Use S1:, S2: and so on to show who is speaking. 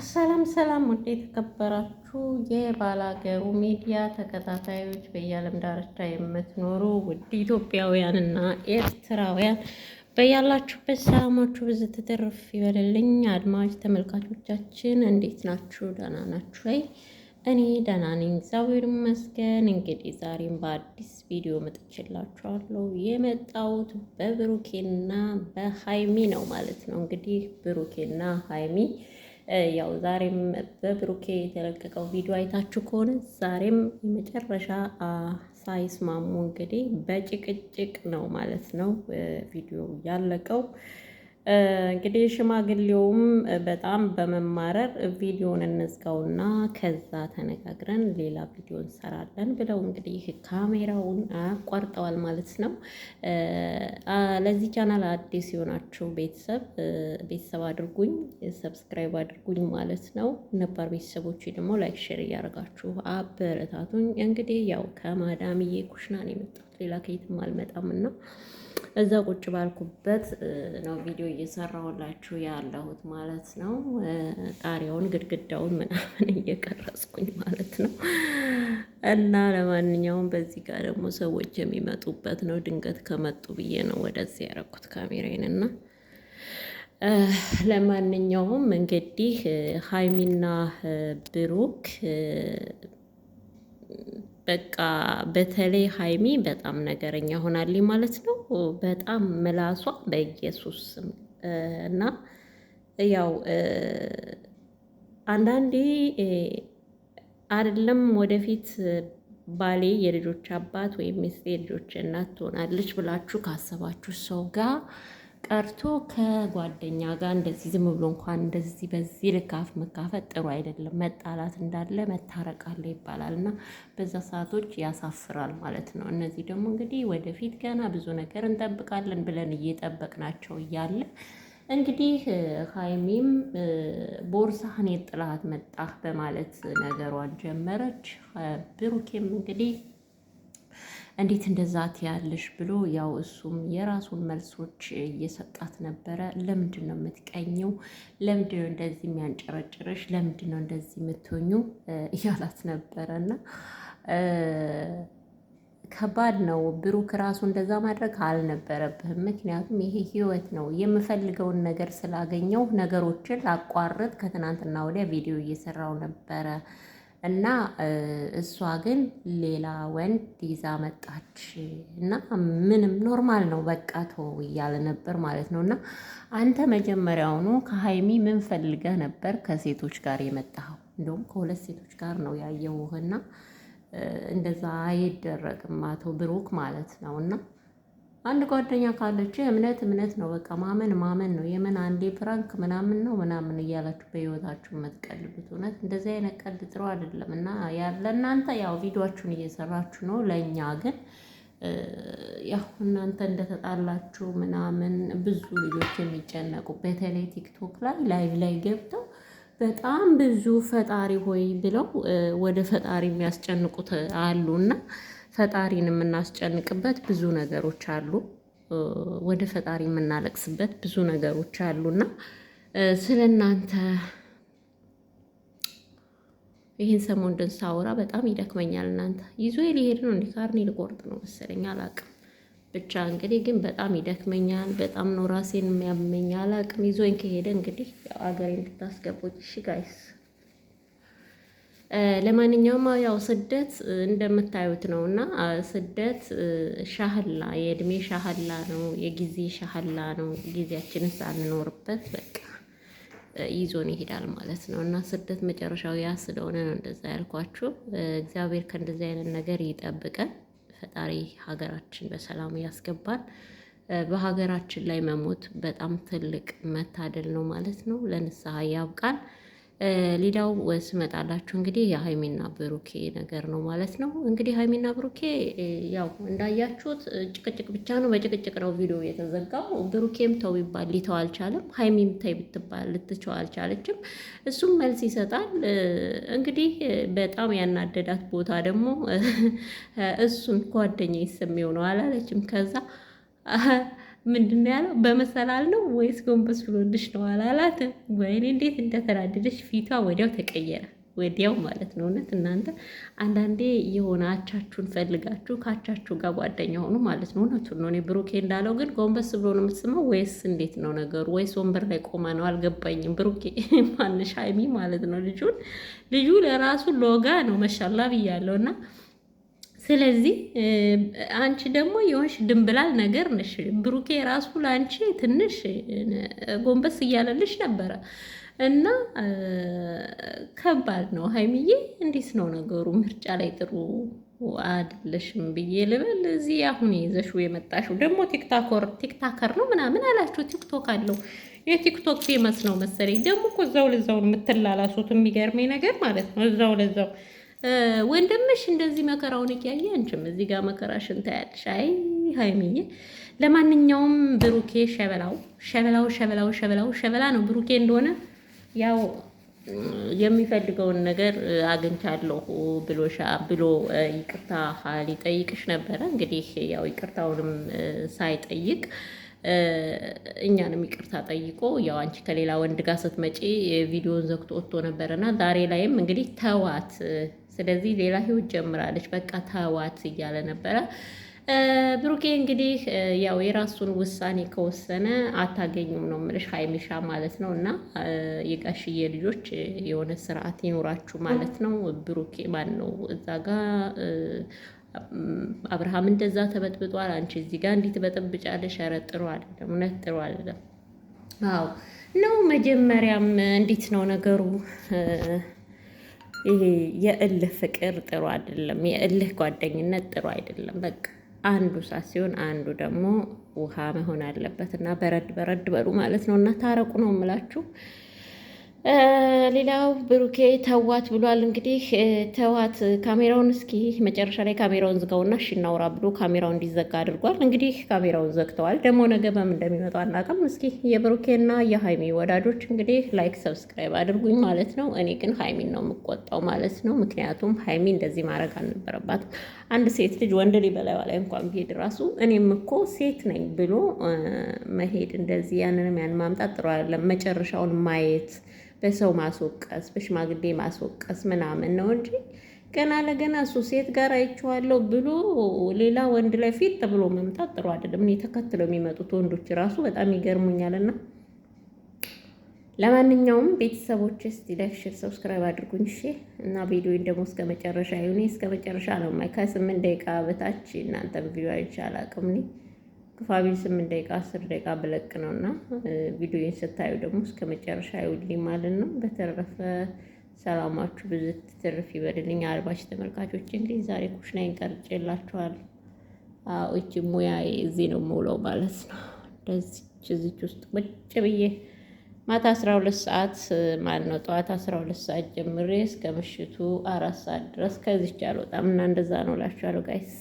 S1: ሰላም ሰላም ውድ የተከበራችሁ የባላገሩ ሚዲያ ተከታታዮች በየዓለም ዳርቻ የምትኖሩ ውድ ኢትዮጵያውያንና ኤርትራውያን በያላችሁበት ሰላማችሁ ብዙ ትትርፍ ይበልልኝ። አድማጭ ተመልካቾቻችን እንዴት ናችሁ? ደህና ናችሁ ወይ? እኔ ደህና ነኝ፣ እግዚአብሔር ይመስገን። እንግዲህ ዛሬም በአዲስ ቪዲዮ መጥቼላችኋለሁ። የመጣሁት በብሩኬና በሀይሚ ነው ማለት ነው። እንግዲህ ብሩኬና ሀይሚ ያው ዛሬም በብሩኬ የተለቀቀው ቪዲዮ አይታችሁ ከሆነ ዛሬም የመጨረሻ ሳይስማሙ እንግዲህ በጭቅጭቅ ነው ማለት ነው ቪዲዮ ያለቀው። እንግዲህ ሽማግሌውም በጣም በመማረር ቪዲዮን እንዝጋውና ከዛ ተነጋግረን ሌላ ቪዲዮ እንሰራለን ብለው እንግዲህ ካሜራውን አቋርጠዋል ማለት ነው። ለዚህ ቻናል አዲስ የሆናችሁ ቤተሰብ አድርጉኝ፣ ሰብስክራይብ አድርጉኝ ማለት ነው። ነባር ቤተሰቦች ደግሞ ላይክ ሼር እያደረጋችሁ አበረታቱኝ። እንግዲህ ያው ከማዳምዬ ኩሽና ነው የመጣሁት፣ ሌላ ከየትም አልመጣም እና እዛ ቁጭ ባልኩበት ነው ቪዲዮ እየሰራሁላችሁ ያለሁት ማለት ነው። ጣሪያውን ግድግዳውን ምናምን እየቀረጽኩኝ ማለት ነው። እና ለማንኛውም በዚህ ጋር ደግሞ ሰዎች የሚመጡበት ነው። ድንገት ከመጡ ብዬ ነው ወደዚህ ያደረኩት ካሜራዬን። እና ለማንኛውም እንግዲህ ሀይሚና ብሩክ በቃ በተለይ ሀይሚ በጣም ነገረኛ ሆናልኝ ማለት ነው። በጣም ምላሷ በኢየሱስ ስም እና ያው አንዳንዴ አይደለም ወደፊት ባሌ የልጆች አባት ወይም ሚስቴ የልጆች እናት ትሆናለች ብላችሁ ካሰባችሁ ሰው ጋር ቀርቶ ከጓደኛ ጋር እንደዚህ ዝም ብሎ እንኳን እንደዚህ በዚህ ልካፍ መካፈት ጥሩ አይደለም። መጣላት እንዳለ መታረቅ አለ ይባላል እና በዛ ሰዓቶች ያሳፍራል ማለት ነው። እነዚህ ደግሞ እንግዲህ ወደፊት ገና ብዙ ነገር እንጠብቃለን ብለን እየጠበቅናቸው እያለ እንግዲህ ሀይሚም ቦርሳህን የጥላት መጣህ በማለት ነገሯን ጀመረች። ብሩኬም እንግዲህ እንዴት እንደዛ ትያለሽ ብሎ ያው እሱም የራሱን መልሶች እየሰጣት ነበረ። ለምንድን ነው የምትቀኘው? ለምንድን ነው እንደዚህ የሚያንጨረጭረሽ? ለምንድን ነው እንደዚህ የምትሆኙ እያላት ነበረ እና ከባድ ነው። ብሩክ ራሱ እንደዛ ማድረግ አልነበረብህም። ምክንያቱም ይሄ ህይወት ነው። የምፈልገውን ነገር ስላገኘው ነገሮችን ላቋርጥ ከትናንትና ወዲያ ቪዲዮ እየሰራው ነበረ እና እሷ ግን ሌላ ወንድ ይዛ መጣች እና ምንም ኖርማል ነው በቃ ተው እያለ ነበር ማለት ነው። እና አንተ መጀመሪያውኑ ከሀይሚ ምን ፈልገህ ነበር ከሴቶች ጋር የመጣኸው? እንደውም ከሁለት ሴቶች ጋር ነው ያየሁህና እንደዛ አይደረግም አቶ ብሩክ ማለት ነው። እና አንድ ጓደኛ ካለች እምነት ነው በቃ ማመን ነው። የምን አንዴ ፕራንክ ምናምን ነው ምናምን እያላችሁ በህይወታችሁ የምትቀልዱት እውነት እንደዚህ አይነት ቀልድ ጥሩ አይደለም። እና ለእናንተ ያው ቪዲዮአችሁን እየሰራችሁ ነው፣ ለእኛ ግን ያው እናንተ እንደተጣላችሁ ምናምን ብዙ ልጆች የሚጨነቁ በተለይ ቲክቶክ ላይ ላይቭ ላይ ገብተው በጣም ብዙ ፈጣሪ ሆይ ብለው ወደ ፈጣሪ የሚያስጨንቁት አሉ እና ፈጣሪን የምናስጨንቅበት ብዙ ነገሮች አሉ፣ ወደ ፈጣሪ የምናለቅስበት ብዙ ነገሮች አሉና ስለ እናንተ ይህን ሰሞን ሳወራ በጣም ይደክመኛል። እናንተ ይዞ ሊሄድ ነው እንዲህ ካርኒ ልቆርጥ ነው መሰለኝ አላቅም። ብቻ እንግዲህ ግን በጣም ይደክመኛል። በጣም ነው ራሴን የሚያመኝ። አላቅም ይዞኝ ከሄደ እንግዲህ ያው አገሬን እንድታስገቡት እሺ ጋይስ። ለማንኛውም ያው ስደት እንደምታዩት ነው እና ስደት ሻህላ የእድሜ ሻህላ ነው፣ የጊዜ ሻህላ ነው። ጊዜያችንን ሳንኖርበት በቃ ይዞን ይሄዳል ማለት ነው። እና ስደት መጨረሻው ያ ስለሆነ ነው እንደዛ ያልኳችሁ። እግዚአብሔር ከእንደዚህ አይነት ነገር ይጠብቀን። ፈጣሪ ሀገራችን በሰላም ያስገባል። በሀገራችን ላይ መሞት በጣም ትልቅ መታደል ነው ማለት ነው። ለንስሐ ያብቃል። ሌላው ስመጣላችሁ እንግዲህ የሀይሚና ብሩኬ ነገር ነው ማለት ነው። እንግዲህ ሀይሚና ብሩኬ ያው እንዳያችሁት ጭቅጭቅ ብቻ ነው፣ በጭቅጭቅ ነው ቪዲዮ የተዘጋው። ብሩኬም ተው ይባል ሊተው አልቻለም፣ ሀይሚም ተይ ብትባል ልትቸው አልቻለችም። እሱም መልስ ይሰጣል። እንግዲህ በጣም ያናደዳት ቦታ ደግሞ እሱን ጓደኛ ይሰሚው ነው አላለችም። ከዛ ምንድን ነው ያለው? በመሰላል ነው ወይስ ጎንበስ ብሎልሽ ነው አላላትም? ወይኔ እንዴት እንደተናደደች ፊቷ ወዲያው ተቀየረ። ወዲያው ማለት ነው። እውነት እናንተ አንዳንዴ የሆነ አቻችሁን ፈልጋችሁ ከአቻችሁ ጋር ጓደኛ ሆኑ ማለት ነው። እውነቱን ነው። እኔ ብሩኬ እንዳለው ግን ጎንበስ ብሎ ነው የምትስመው ወይስ እንዴት ነው ነገሩ? ወይስ ወንበር ላይ ቆማ ነው? አልገባኝም። ብሩኬ ማንሽ ሀይሚ ማለት ነው። ልጁ ለራሱ ሎጋ ነው መሻላ ብያለሁ እና ስለዚህ አንቺ ደግሞ የሆንሽ ድንብላል ነገር ነሽ። ብሩኬ ራሱ ለአንቺ ትንሽ ጎንበስ እያለልሽ ነበረ እና ከባድ ነው። ሀይሚዬ እንዴት ነው ነገሩ? ምርጫ ላይ ጥሩ አይደለሽም ብዬ ልበል። እዚህ አሁን ይዘሽው የመጣሽው ደግሞ ቲክታከር ነው ምናምን አላችሁ። ቲክቶክ አለው የቲክቶክ ፌመስ ነው መሰለኝ። ደግሞ እኮ እዛው ለዛውን የምትላላሱት የሚገርመኝ ነገር ማለት ነው። እዛው ለዛው ወንድምሽ እንደዚህ መከራውን እያየ አንቺም እዚህ ጋር መከራሽን ታያለሽ። አይ ሀይሚዬ፣ ለማንኛውም ብሩኬ ሸበላ ነው ብሩኬ እንደሆነ ያው የሚፈልገውን ነገር አግኝቻለሁ ብሎ ይቅርታ ሊጠይቅሽ ነበረ። እንግዲህ ያው ይቅርታውንም ሳይጠይቅ እኛንም ይቅርታ ጠይቆ ያው አንቺ ከሌላ ወንድ ጋር ስትመጪ ቪዲዮን ዘግቶ ወጥቶ ነበረና ዛሬ ላይም እንግዲህ ተዋት፣ ስለዚህ ሌላ ህይወት ጀምራለች፣ በቃ ተዋት እያለ ነበረ። ብሩኬ እንግዲህ ያው የራሱን ውሳኔ ከወሰነ አታገኙም ነው የምልሽ ሀይሚሻ ማለት ነው። እና የጋሽዬ ልጆች የሆነ ስርዓት ይኖራችሁ ማለት ነው። ብሩኬ ማን ነው እዛ ጋ አብርሃም እንደዛ ተበጥብጧል፣ አንቺ እዚህ ጋር እንዲህ ትበጠብጫለሽ። ኧረ ጥሩ አይደለም፣ እውነት ጥሩ አይደለም። አዎ ነው። መጀመሪያም እንዴት ነው ነገሩ? ይሄ የእልህ ፍቅር ጥሩ አይደለም፣ የእልህ ጓደኝነት ጥሩ አይደለም። በቃ አንዱ እሳት ሲሆን አንዱ ደግሞ ውሃ መሆን አለበት እና በረድ በሉ ማለት ነው። እና ታረቁ ነው የምላችሁ። ሌላው ብሩኬ ተዋት ብሏል። እንግዲህ ተዋት ካሜራውን እስኪ መጨረሻ ላይ ካሜራውን ዝጋውና እሺ እናውራ ብሎ ካሜራውን እንዲዘጋ አድርጓል። እንግዲህ ካሜራውን ዘግተዋል። ደግሞ ነገ በምን እንደሚመጣው አናውቅም። እስኪ የብሩኬና የሀይሚ ወዳጆች እንግዲህ ላይክ ሰብስክራይብ አድርጉኝ ማለት ነው። እኔ ግን ሀይሚን ነው የምቆጣው ማለት ነው። ምክንያቱም ሀይሚ እንደዚህ ማድረግ አልነበረባትም። አንድ ሴት ልጅ ወንድ ልጅ በላይዋ ላይ እንኳን ቢሄድ ራሱ እኔም እኮ ሴት ነኝ ብሎ መሄድ እንደዚህ ያንንም ያን ማምጣት ጥሩ አይደለም። መጨረሻውን ማየት በሰው ማስወቀስ በሽማግሌ ማስወቀስ ምናምን ነው እንጂ ገና ለገና እሱ ሴት ጋር አይቼዋለሁ ብሎ ሌላ ወንድ ላይ ፊት ብሎ መምጣት ጥሩ አይደለም። እኔ ተከትለው የሚመጡት ወንዶች ራሱ በጣም ይገርሙኛልና ለማንኛውም ቤተሰቦች እስቲ ላይክ፣ ሼር፣ ሰብስክራይብ አድርጉኝ እሺ። እና ቪዲዮውን ደግሞ እስከ መጨረሻ ይሁን። እስከ መጨረሻ ነው ከ8 ደቂቃ በታች እናንተ ቪዲዮ አይቻል አቅም ነኝ ከፋቢል 8 ደቂቃ 10 ደቂቃ ብለቅ ነውና ቪዲዮውን ስታዩ ደግሞ እስከ መጨረሻ ይውልኝ ማለት ነው። በተረፈ ሰላማችሁ ብዙ ትርፍ ይበልልኝ። አልባሽ ተመልካቾች እንግዲህ ዛሬ ኩሽናዬን ቀርጬላችኋለሁ። እቺ ሙያዬ እዚህ ነው የምውለው ማለት ነው። እዚች ውስጥ ቁጭ ብዬ ማታ 12 ሰዓት ማለት ነው ጠዋት 12 ሰዓት ጀምሬ እስከ ምሽቱ 4 ሰዓት ድረስ ከዚች አልወጣም እና እንደዛ ነው እላችኋለሁ ጋይስ።